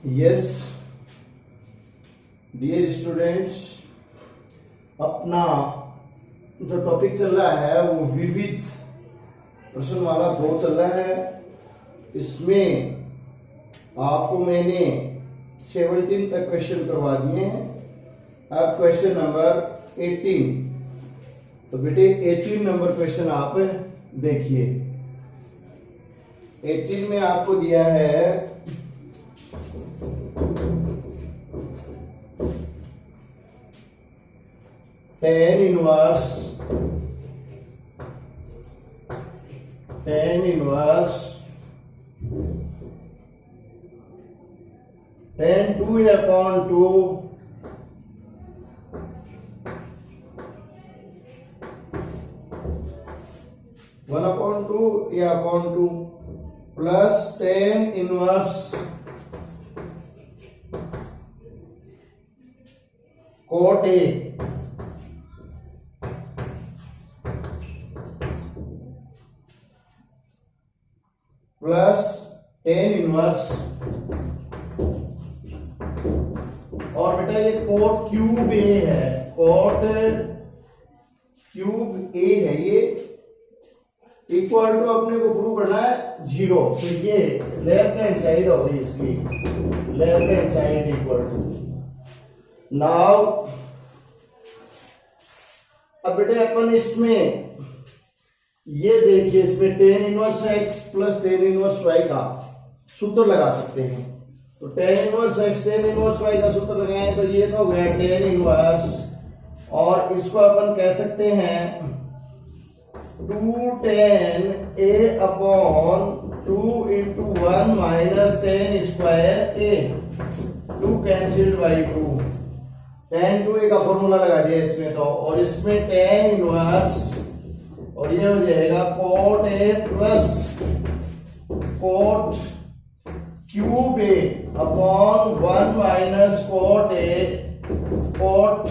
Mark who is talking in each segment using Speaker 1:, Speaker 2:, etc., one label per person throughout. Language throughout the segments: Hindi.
Speaker 1: यस डियर स्टूडेंट्स, अपना जो टॉपिक चल रहा है वो विविध प्रश्नमाला 2 चल रहा है। इसमें आपको मैंने 17 तक क्वेश्चन करवा दिए हैं। अब क्वेश्चन नंबर 18, तो बेटे 18 नंबर क्वेश्चन आप देखिए। 18 में आपको दिया है tan इनवर्स tan 2/2 1/2 या upon 2 plus tan inverse cot A plus tan inverse, और बेटा ये कोट क्यूब ए है, कोट क्यूब ए है, ये इक्वल टू अपने को प्रूव करना है 0। तो ये लेफ्ट हैंड साइड हो गई इसकी, left hand side equal to. Now अब बेटे अपन इसमें ये देखिए, इसमें tan inverse x plus tan inverse y का सूत्र लगा सकते हैं। तो tan inverse x tan inverse y का सूत्र लगाएं तो ये तो हो गया tan इनवर्स, और इसको अपन कह सकते हैं 2 tan a upon 2 into 1 minus tan square a, 2 cancelled by 2, tan 2a का फॉर्मूला लगा दिया इसमें तो, और इसमें tan इनवर्स, और ये हो जाएगा cot a plus cot cube a upon 1 minus cot a cot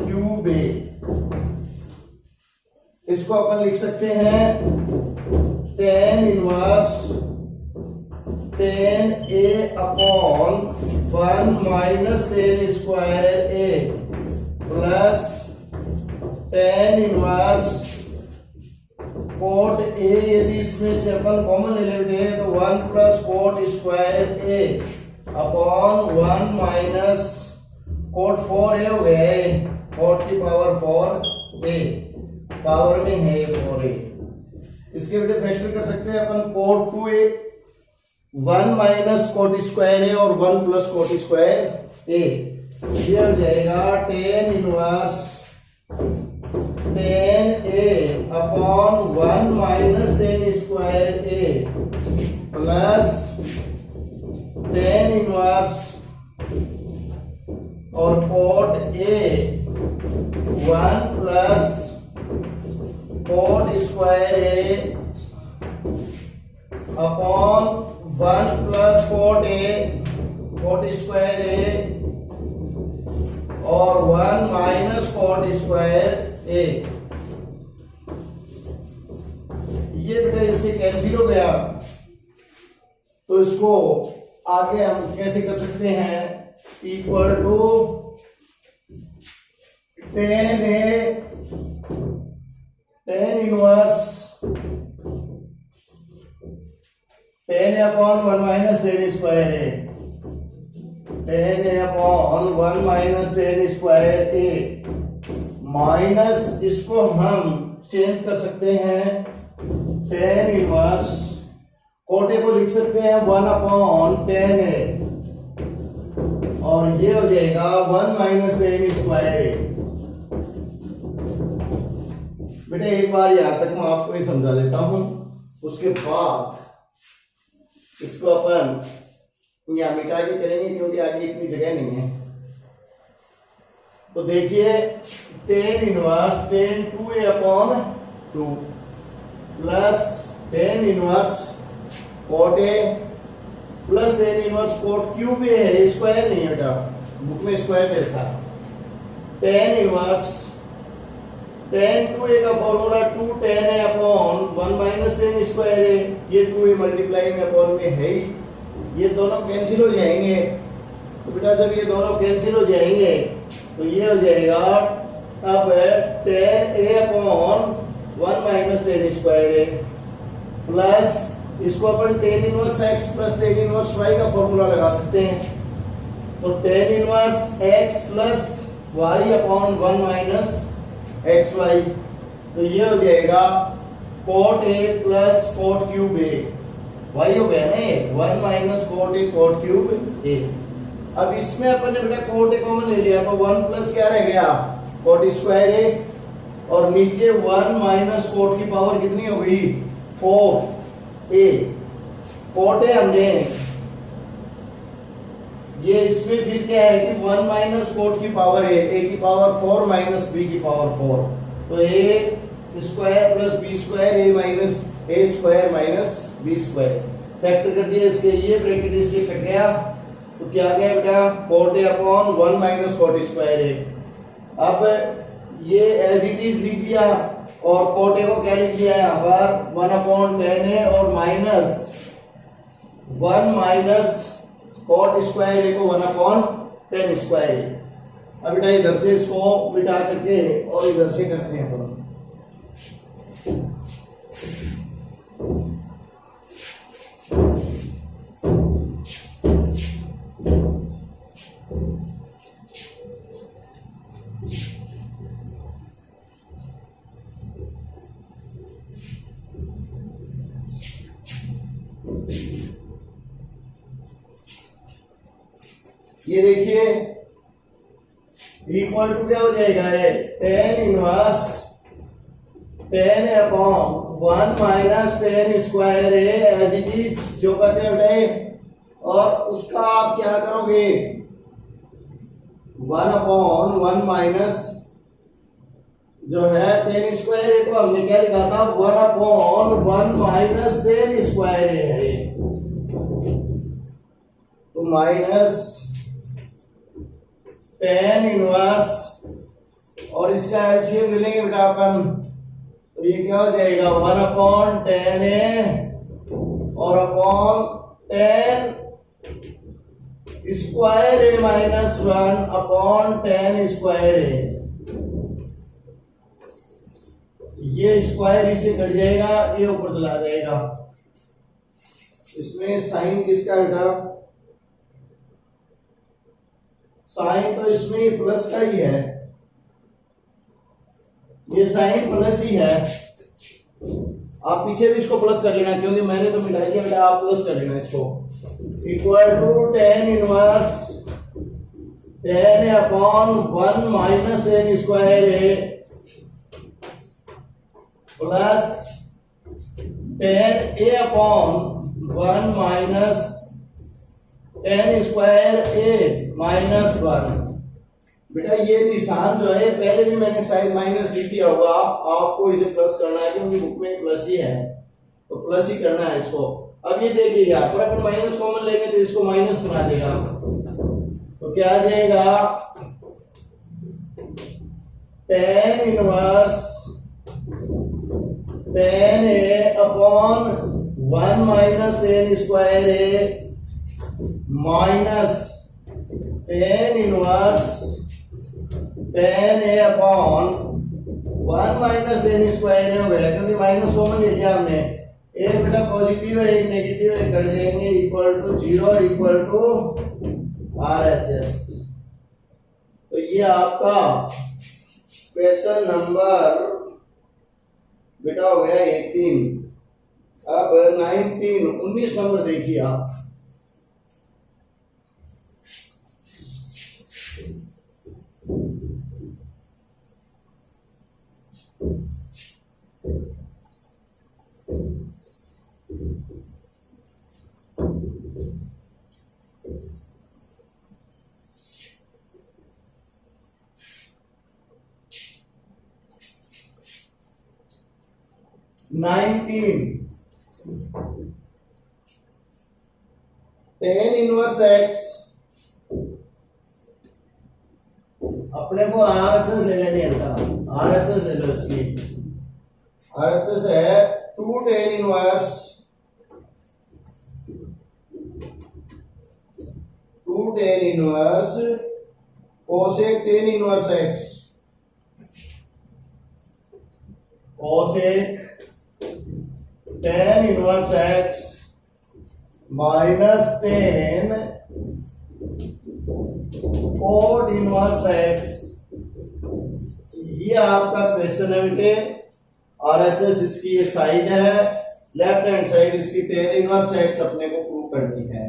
Speaker 1: cube a। इसको अपन लिख सकते हैं tan inverse tan a upon 1 minus tan square a plus tan inverse cot A, यदि इसमें से अपन कॉमन ले लेते हैं तो 1 प्लस कोट स्क्वायर ए अपॉन 1 माइनस कोट 4 ए हो गया, कोट की पावर 4 ए, पावर में है 4 ए। इसके बेटे फैक्टर कर सकते हैं अपन कोट 2 ए, 1 माइनस कोट स्क्वायर ए और 1 प्लस कोट स्क्वायर ए, ये हो जाएगा tan inverse tan a upon 1 minus tan square a plus tan inverse और cot a 1 plus cot square a upon 1 plus cot square a और 1 माइनस cot स्क्वायर ए। ये बेटा इससे कैंसिल हो गया, तो इसको आगे हम कैसे कर सकते हैं, equal to tan inverse tan upon 1 minus tan square A, tan upon 1 minus tan square A minus, इसको हम चेंज कर सकते हैं tan इनवर्स, कोटे को लिख सकते हैं 1 अपॉन tan a, और ये हो जाएगा 1 माइनस tan स्क्वायर a। बेटे एक बार यहां तक मैं आपको ये समझा देता हूं, उसके बाद इसको अपन यहां मिटा के करेंगे क्योंकि आगे इतनी जगह नहीं है। तो देखिए tan inverse tan 2a upon 2 plus tan inverse cot a plus tan inverse cot cube a है, स्क्वायर नहीं है बेटा, बुक में स्क्वायर लिखा। tan इनवर्स tan 2a का formula 2 tan a upon 1 minus tan square है, ये 2a मल्टीप्लाई में अपॉन में है ही, ये दोनों कैंसिल हो जाएंगे। तो बेटा जब ये दोनों कैंसिल हो जाएंगे तो ये हो जाएगा अब tan a upon 1 minus tan square A plus इसको अपन tan inverse x plus tan inverse y का फॉर्मूला लगा सकते हैं। तो tan inverse x plus y upon 1 minus X Y, तो ये हो जाएगा cot a plus cot cube a, y हो गया ना 1 minus cot a cot cube a। अब इसमें अपन ने बेटा cot a कॉमन ले लिया तो 1 प्लस क्या रह गया cot स्क्वायर a और नीचे 1 माइनस cot की पावर कितनी हो गई 4a। cot a हमने ये इसमें फिर क्या है कि 1 माइनस cot की पावर a की पावर 4 माइनस b की पावर 4, तो a square plus b square a minus a square minus b square factor कर दिया इसके, ये ब्रैकेट इससे कट गया तो क्या गया बेटा cot a upon 1 minus cot square a। अब ये एज इट इज लिख दिया और cot a को क्या लिख दिया यहाँ पर 1 अपॉन tan a और minus 1 minus cot square a को 1 अपॉन tan स्क्वायर a। अब बेटा इधर से इसको मिटा करके और इधर से करते हैं अपन। ये देखिए इक्वल टू क्या हो जाएगा है tan inverse tan upon 1 minus tan square A as it is जो कहते हैं बेटे, और उसका आप क्या करोगे 1 अपॉन 1 माइनस जो है tan स्क्वायर ए को हमने क्या लिखा था 1 अपॉन 1 माइनस tan स्क्वायर ए है, तो माइनस tan इनवर्स और इसका एलसीएम ले लेंगे बेटा अपन, तो ये क्या हो जाएगा 1 अपॉन tan a और upon tan square a minus 1 upon tan square a। ये स्क्वायर इससे कट जाएगा, ये ऊपर चला जाएगा। इसमें साइन किसका बेटा साइन तो इसमें प्लस का ही है, ये साइन प्लस ही है। आप पीछे भी इसको प्लस कर लेना क्योंकि मैंने तो मिटा दिया बेटा, आप प्लस कर लेना इसको। Equal to tan inverse tan upon 1 minus tan square A plus tan a upon 1 minus tan square a minus 1। बेटा ये निशान जो है पहले भी मैंने साइन माइनस लिख दिया होगा, आपको इसे प्लस करना है क्योंकि बुक में प्लस ही है तो प्लस ही करना है इसको। अब ये देखिएगा पर अपन माइनस कॉमन लेंगे तो इसको माइनस बना देगा, तो क्या आ जाएगा tan inverse tan a upon 1 minus tan square a minus tan inverse tan a upon 1 minus tan square हो गया क्योंकि माइनस कॉमन ले लिया हमने, एक बेटा पॉजिटिव है एक नेगेटिव है कर देंगे equal to 0 equal to RHS। तो ये आपका क्वेश्चन नंबर बेटा हो गया 18। अब 19 नंबर देखिए आप। tan इनवर्स x अपने को RHS ले लेनी है बेटा, RHS ले लो इसकी। RHS है 2 tan inverse tan inverse cosec tan inverse x, cosec tan inverse x minus tan cot inverse x। ये आपका क्वेश्चन है बेटे। RHS इसकी ये साइड है, लेफ्ट हैंड साइड इसकी tan इनवर्स x अपने को प्रूव करनी है।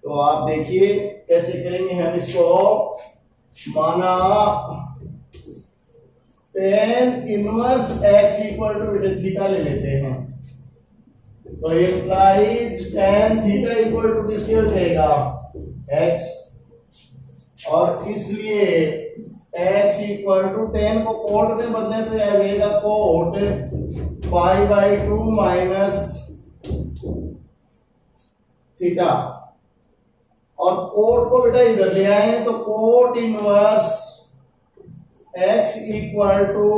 Speaker 1: तो आप देखिए कैसे करेंगे हम इसको। माना tan inverse x equal to बेटे थीटा ले लेते हैं, तो implies tan theta equal to किसके हो जाएगा x, और इसलिए x इक्वल टू tan को कोट में बदले तो आ जाएगा cot pi by 2 minus theta, और कोट को बेटा इधर ले आए तो cot inverse x equal to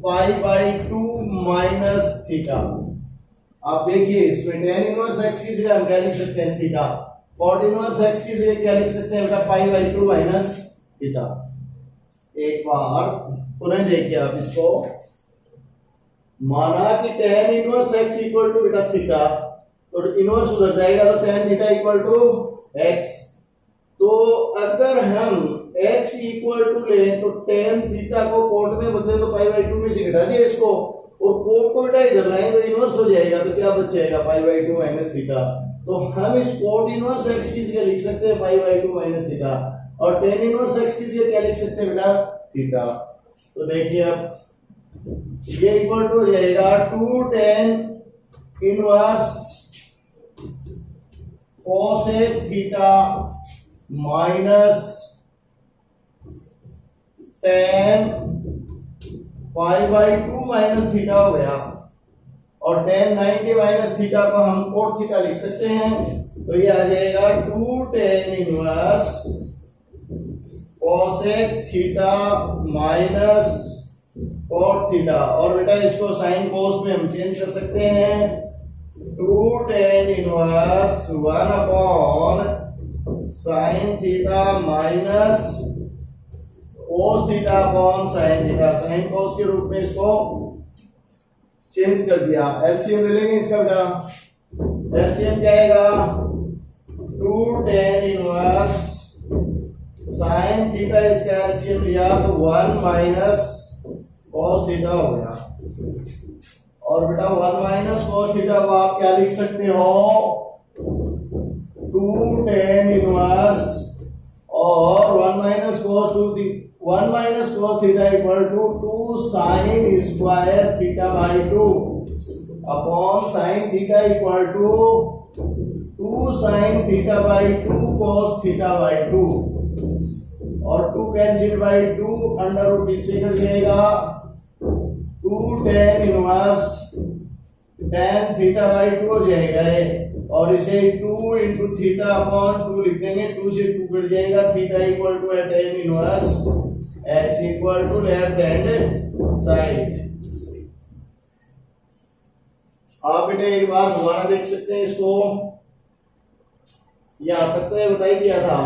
Speaker 1: pi by 2 minus theta. आप देखिए इसमें tan इनवर्स x की जगह हम क्या लिख सकते हैं थीटा, कोट इनवर्स x की जगह क्या लिख सकते हैं बेटा पाई बाई 2 माइनस थीटा। एक बार पुनः देखिए आप इसको। माना कि tan inverse x equal to बेटा थीटा, तो इनवर्स उधर जाएगा तो tan theta equal to x। तो अगर हम x इक्वल टू ले तो tan थीटा को कोट में बदले तो पाई बाई 2 में से घटा दिया इसको, और कोट को बेटा इधर लाएं तो इनवर्स हो जाएगा, तो क्या बच जाएगा पाई बाई 2 माइनस थीटा। तो हम इस कोट इनवर्स x की जगह लिख सकते हैं पाई बाई 2 माइनस थीटा, और tan इनवर्स x की जगह क्या लिख सकते हैं बेटा थीटा। तो देखिए अब ये इक्वल टू हो जाएगा 2 tan inverse cosec theta minus tan pi by 2 minus theta हो गया, और tan 90 माइनस थीटा को हम कोट थीटा लिख सकते हैं, तो ये आ जाएगा 2 tan inverse cosec theta minus cot theta, और बेटा इसको साइन कोस में हम चेंज कर सकते हैं। 2 tan inverse 1 upon sine theta minus cos theta upon sine theta, sine cos के रूप में इसको चेंज कर दिया। एलसीएम ले लेंगे इसका बेटा, एलसीएम क्या आएगा 2 tan इनवर्स साइन थीटा, इसका एलसीएम लिया तो 1 माइनस कॉस थीटा हो गया, और बेटा 1 माइनस कॉस थीटा को आप क्या लिख सकते हो 2 tan इनवर्स, और 1 minus cos theta equal to 2 sine square theta by 2 upon sine theta equal to 2 sine theta by 2 cos theta by 2, और 2 कैंसिल बाई 2 अंडर रूट इससे कट जाएगा 2 tan inverse tan theta by 2 हो जाएगा, और इसे 2 इंटू थीटा अपॉन 2 लिख देंगे, 2 से 2 कट जाएगा, theta equal to tan inverse x equal to left hand side. आप बेटे एक बार दोबारा देख सकते हैं इसको, यहां तक तो ये बता ही दिया था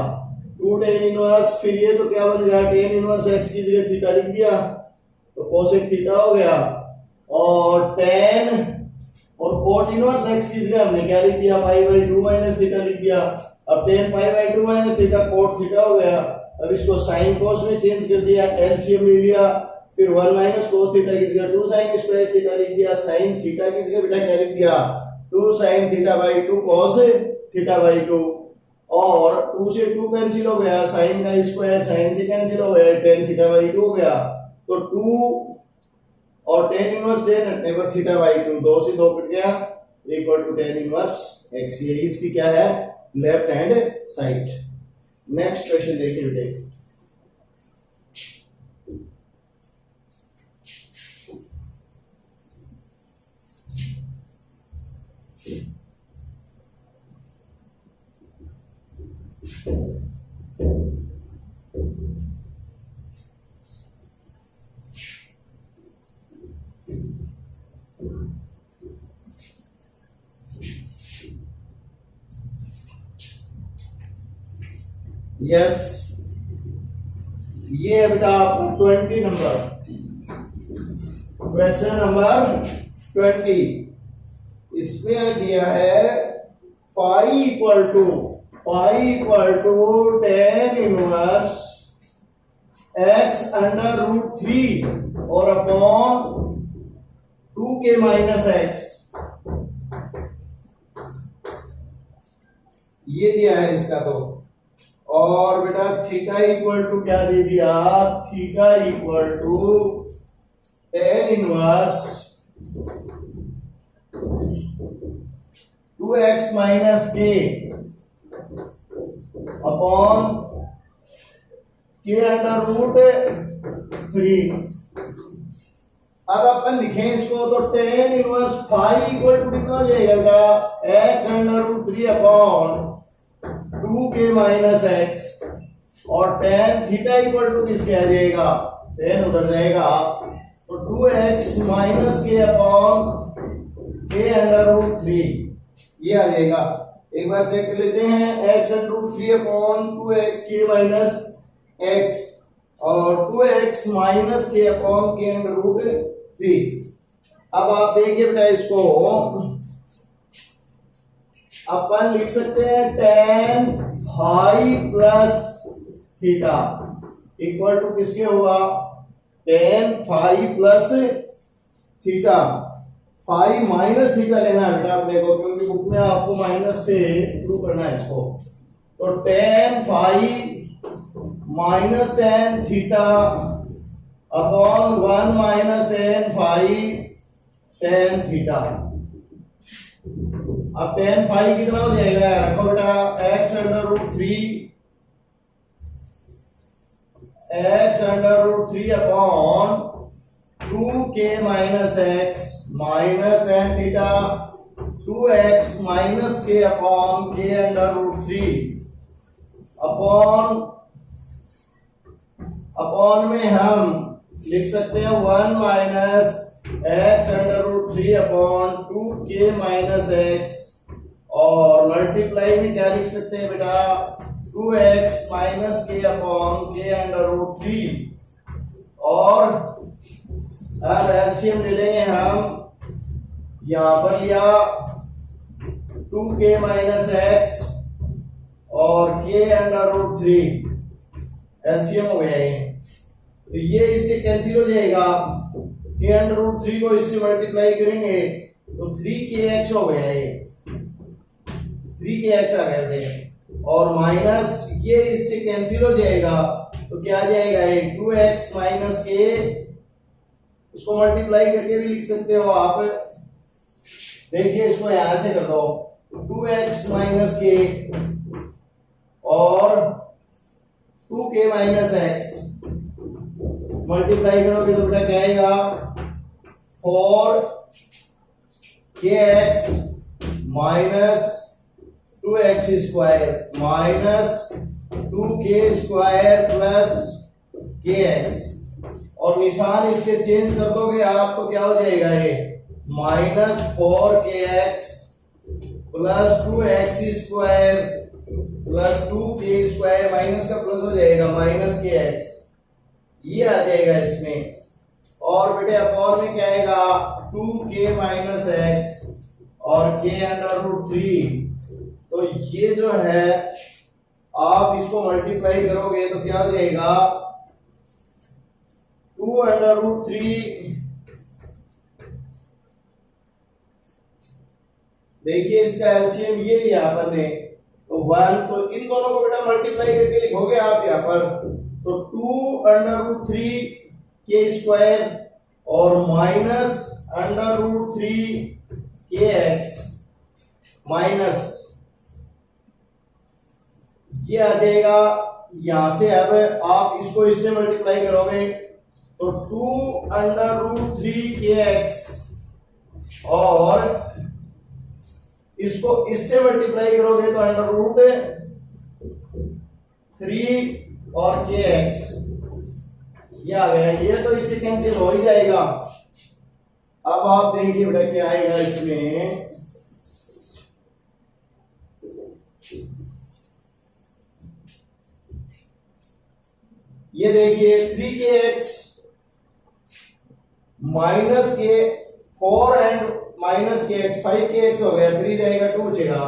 Speaker 1: 2 tan इनवर्स, फिर ये तो क्या बन गया tan इनवर्स x की जगह थीटा लिख दिया तो cosec थीटा हो गया, और tan और cot इनवर्स x की जगह हमने क्या लिख दिया पाई बाई 2 माइनस थीटा लिख दिया। अब tan pi by 2 minus theta cot theta हो गया, अब इसको साइन कोस में चेंज कर दिया, एलसीएम ले लिया, फिर 1 माइनस कोस थीटा की जगह 2 साइन स्क्वायर थीटा लिख दिया, साइन थीटा की जगह बेटा क्या लिख दिया 2 sine theta by 2 cos theta by 2, और 2 से 2 कैंसिल हो गया, साइन का स्क्वायर साइन से कैंसिल हो गया, tan थीटा बाई 2 हो गया, तो 2 और tan इनवर्स tan हटने पर थीटा बाई 2, 2 से 2 कट गया equal to tan inverse x। ये इसकी क्या है left hand side. Next question देखिए बेटे, यस, ये है बेटा आपका 20 नंबर, क्वेश्चन नंबर 20। इसमें दिया है phi equal to tan inverse x under root 3 और अपॉन 2k माइनस x, ये दिया है इसका। तो और बेटा थीटा इक्वल टू क्या दे दिया, theta equal to tan inverse 2x minus k upon k under root 3। अब अपन लिखें इसको तो tan inverse phi equal to कितना हो जाएगा बेटा, x under root 3 upon 2k minus x, और tan थीटा इक्वल टू किसके आ जाएगा, tan उधर जाएगा तो 2x minus k upon k under root 3, ये आ जाएगा। एक बार चेक कर लेते हैं, x under root 3 upon 2k minus x और 2x minus k upon k under root 3। अब आप देखिए बेटा इसको अपन लिख सकते हैं tan phi plus theta equal to किसके हुआ, tan phi plus theta. Phi minus theta लेना है बेटा अपने को, क्योंकि बुक में आपको माइनस से प्रूव करना है इसको। तो tan phi minus tan theta upon 1 minus tan phi tan theta. अब tan फाई कितना हो जाएगा, रखो बेटा x under root 3 upon 2k minus x minus tan theta 2x minus k upon k under root 3 upon में हम लिख सकते हैं 1 minus x under root 3 upon 2k minus x, और मल्टीप्लाई में क्या लिख सकते हैं बेटा, 2x minus k upon k under root 3। और अब एलसीएम ले लेंगे हम, यहां पर लिया 2k माइनस x और k अंडर रूट 3, एलसीएम हो गया ये। तो ये इससे कैंसिल हो जाएगा, k अंडर रूट 3 को इससे मल्टीप्लाई करेंगे तो 3kx हो गया, ये 3kx आ गया बेटे, और माइनस ये इससे कैंसिल हो जाएगा तो क्या आ जाएगा, ये 2x माइनस k, इसको मल्टीप्लाई करके भी लिख सकते हो आप। देखिए इसको यहां से कर दो, 2x माइनस k और 2k माइनस x मल्टीप्लाई करोगे तो बेटा क्या आएगा, 4kx minus 2x square minus 2k square plus kx, और निशान इसके चेंज कर दोगे आप तो क्या हो जाएगा, ये minus 4kx plus 2x square plus 2k square, minus का प्लस हो जाएगा माइनस kx, ये आ जाएगा इसमें। और बेटे अपॉन में क्या आएगा, 2k माइनस x और k अंडर रूट 3। तो ये जो है आप इसको मल्टीप्लाई करोगे तो क्या हो जाएगा, 2 अंडर रूट 3, देखिए इसका एलसीएम ये लिया अपन ने, तो 1, तो इन दोनों को बेटा मल्टीप्लाई करके लिखोगे आप यहाँ पर, तो 2 अंडर रूट 3 के स्क्वायर और माइनस अंडर रूट 3 के एक्स माइनस, ये आ जाएगा यहां से। अब आप इसको इससे मल्टीप्लाई करोगे तो 2 अंडर रूट 3 के एक्स, और इसको इससे मल्टीप्लाई करोगे तो अंडर रूट 3 और के एक्स, ये आ गया। ये तो इससे कैंसिल हो ही जाएगा। अब आप देखिए बेटा क्या आएगा इसमें, ये देखिए 3kx माइनस के 4 एंड माइनस के एक्स 5kx हो गया, 3 जाएगा 2 बचेगा,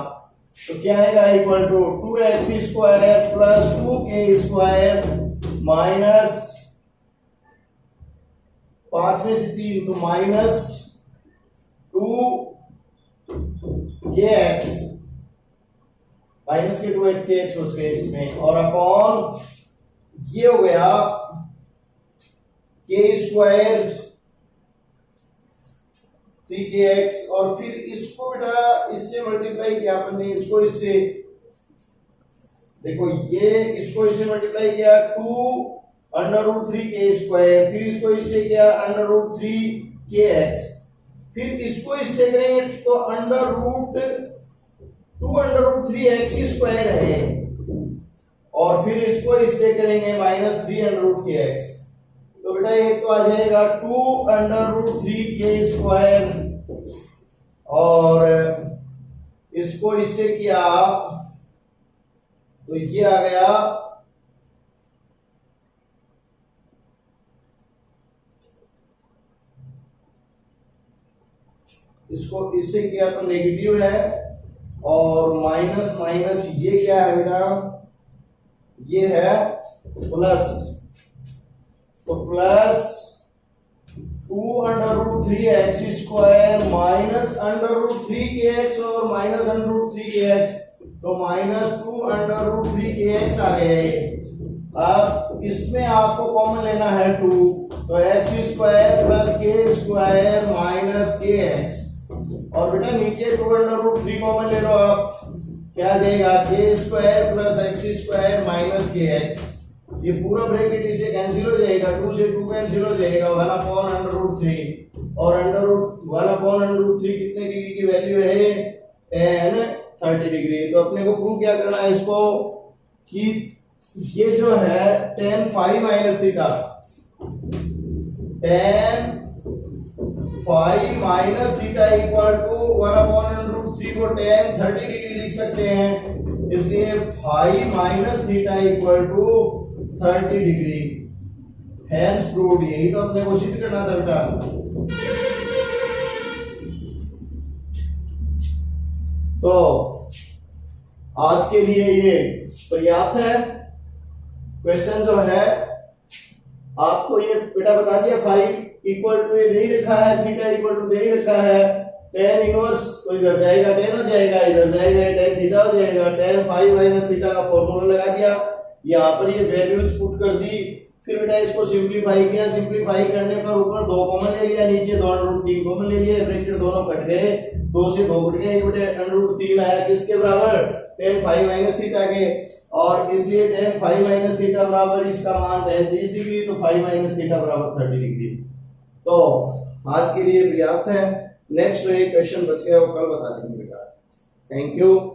Speaker 1: तो क्या आएगा equal to 2x square plus 2k square minus 5 में से 3 तो माइनस 2kx माइनस के 2kx हो गए इसमें, और अपॉन ये हो गया k स्क्वायर 3kx, और फिर इसको बेटा इससे मल्टीप्लाई किया अपन ने, इसको इससे देखो, ये इसको इससे मल्टीप्लाई किया 2√3k स्क्वायर, फिर इसको इससे किया √3kx, फिर इसको इससे करेंगे तो √2√3x स्क्वायर है, और फिर इसको इससे करेंगे -3√kx, तो बेटा ये तो आ जाएगा 2√3k स्क्वायर, और इसको इससे किया तो ये आ गया इसको इससे किया तो नेगेटिव है, और माइनस माइनस ये क्या है बेटा, ये है प्लस, तो plus 2√3x square minus √3kx और माइनस √3kx, तो माइनस 2√3kx आ गए। अब इसमें आपको कॉमन लेना है 2, तो x square plus k square minus kx, और बेटा नीचे 2√3 कॉमन ले लो आप, क्या आ जाएगा k square plus x square minus kx, ये पूरा ब्रैकेट इसे कैंसिल हो जाएगा, 2 से 2 कैंसिल हो जाएगा, 1/√3, और √1/√3 कितने डिग्री की वैल्यू है, tan 30 डिग्री। तो अपने को प्रूव क्या करना है इसको, कि ये जो है tan phi minus theta, tan phi minus theta equal to 1/√3 को tan 30 डिग्री लिख सकते हैं, इसलिए phi minus theta equal to 30 degree, hence proved. यही तो अपने को सिद्ध करना था। तो आज के लिए ये पर्याप्त है। क्वेश्चन जो है आपको ये बेटा बता दिया, फाइव इक्वल टू ये दे ही रखा है, थीटा इक्वल टू दे ही रखा है, टेन इनवर्स तो इधर जाएगा टेन हो जाएगा, इधर जाएगा टेन थीटा हो जाएगा, टेन फाइव माइनस थीटा का फॉर्मूला लगा दिया, यहाँ पर ये वैल्यूज पुट कर दी, फिर बेटा इसको सिंपलीफाई किया, सिंपलीफाई करने पर ऊपर 2 कॉमन ले लिया, नीचे 2√3 कॉमन ले लिया, ब्रैकेट दोनों कट गए, 2 से 2 कट गए, √3 आया किसके बराबर, tan phi माइनस थीटा के, और इसलिए tan phi माइनस थीटा बराबर इसका मान है 30 डिग्री, तो phi माइनस थीटा बराबर 30 डिग्री। तो आज के लिए पर्याप्त है। नेक्स्ट जो एक क्वेश्चन बच गया वो कल बता देंगे बेटा। Thank you.